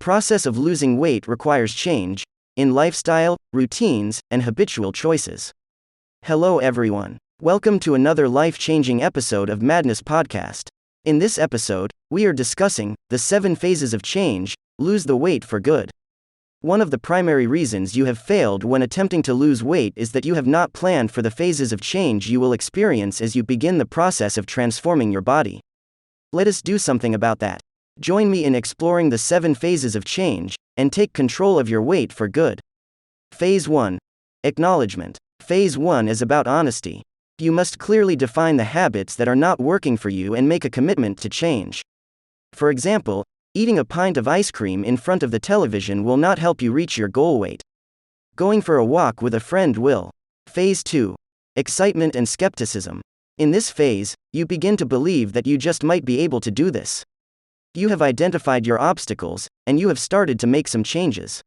process of losing weight requires change in lifestyle, routines, and habitual choices. Hello everyone. Welcome to another life-changing episode of Madness Podcast. In this episode, we are discussing the 7 phases of change, lose the weight for good. One of the primary reasons you have failed when attempting to lose weight is that you have not planned for the phases of change you will experience as you begin the process of transforming your body. Let us do something about that. Join me in exploring the 7 phases of change, and take control of your weight for good. Phase 1. Acknowledgement. Phase 1 is about honesty. You must clearly define the habits that are not working for you and make a commitment to change. For example, eating a pint of ice cream in front of the television will not help you reach your goal weight. Going for a walk with a friend will. Phase 2. Excitement and skepticism. In this phase, you begin to believe that you just might be able to do this. You have identified your obstacles, and you have started to make some changes.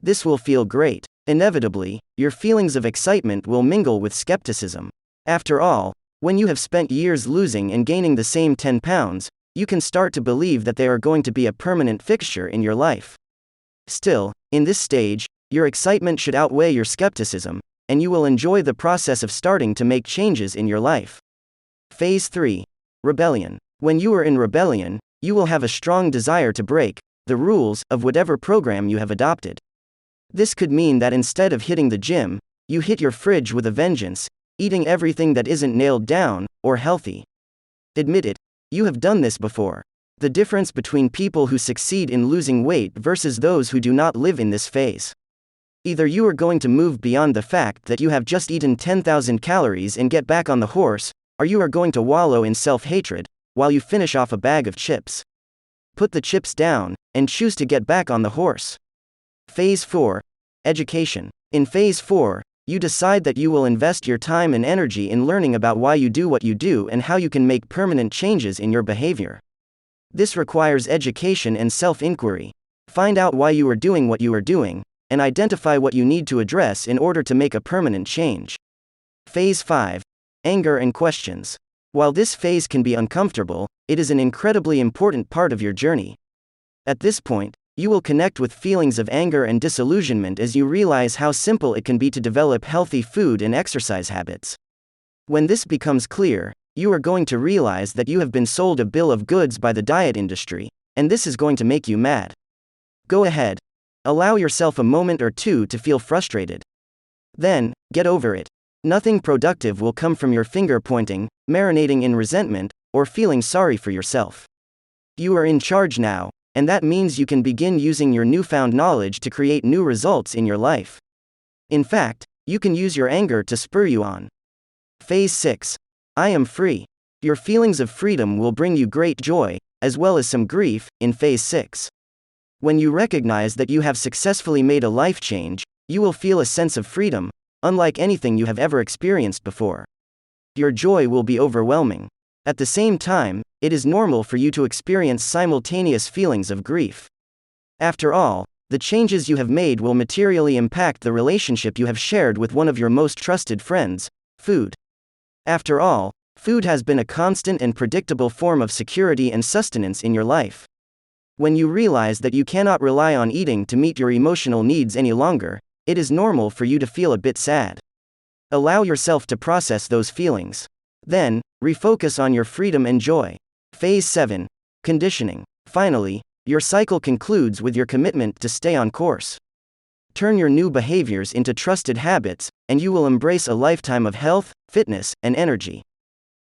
This will feel great. Inevitably, your feelings of excitement will mingle with skepticism. After all, when you have spent years losing and gaining the same 10 pounds, you can start to believe that they are going to be a permanent fixture in your life. Still, in this stage, your excitement should outweigh your skepticism, and you will enjoy the process of starting to make changes in your life. Phase 3. Rebellion. When you are in rebellion, you will have a strong desire to break the rules of whatever program you have adopted. This could mean that instead of hitting the gym, you hit your fridge with a vengeance, eating everything that isn't nailed down or healthy. Admit it, you have done this before. The difference between people who succeed in losing weight versus those who do not live in this phase. Either you are going to move beyond the fact that you have just eaten 10,000 calories and get back on the horse, or you are going to wallow in self-hatred while you finish off a bag of chips. Put the chips down and choose to get back on the horse. Phase 4. Education. In Phase 4, you decide that you will invest your time and energy in learning about why you do what you do and how you can make permanent changes in your behavior. This requires education and self-inquiry. Find out why you are doing what you are doing, and identify what you need to address in order to make a permanent change. Phase 5. Anger and questions. While this phase can be uncomfortable, it is an incredibly important part of your journey. At this point, you will connect with feelings of anger and disillusionment as you realize how simple it can be to develop healthy food and exercise habits. When this becomes clear, you are going to realize that you have been sold a bill of goods by the diet industry, and this is going to make you mad. Go ahead. Allow yourself a moment or two to feel frustrated. Then, get over it. Nothing productive will come from your finger pointing, marinating in resentment, or feeling sorry for yourself. You are in charge now, and that means you can begin using your newfound knowledge to create new results in your life. In fact, you can use your anger to spur you on. Phase 6. I am free. Your feelings of freedom will bring you great joy, as well as some grief, in Phase 6. When you recognize that you have successfully made a life change, you will feel a sense of freedom, unlike anything you have ever experienced before. Your joy will be overwhelming. At the same time, it is normal for you to experience simultaneous feelings of grief. After all, the changes you have made will materially impact the relationship you have shared with one of your most trusted friends, food. After all, food has been a constant and predictable form of security and sustenance in your life. When you realize that you cannot rely on eating to meet your emotional needs any longer, it is normal for you to feel a bit sad. Allow yourself to process those feelings. Then, refocus on your freedom and joy. Phase 7. Conditioning. Finally, your cycle concludes with your commitment to stay on course. Turn your new behaviors into trusted habits, and you will embrace a lifetime of health, fitness, and energy.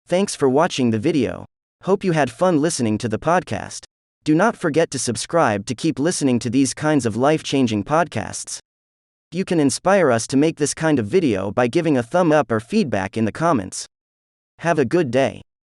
Thanks for watching the video. Hope you had fun listening to the podcast. Do not forget to subscribe to keep listening to these kinds of life-changing podcasts. You can inspire us to make this kind of video by giving a thumb up or feedback in the comments. Have a good day.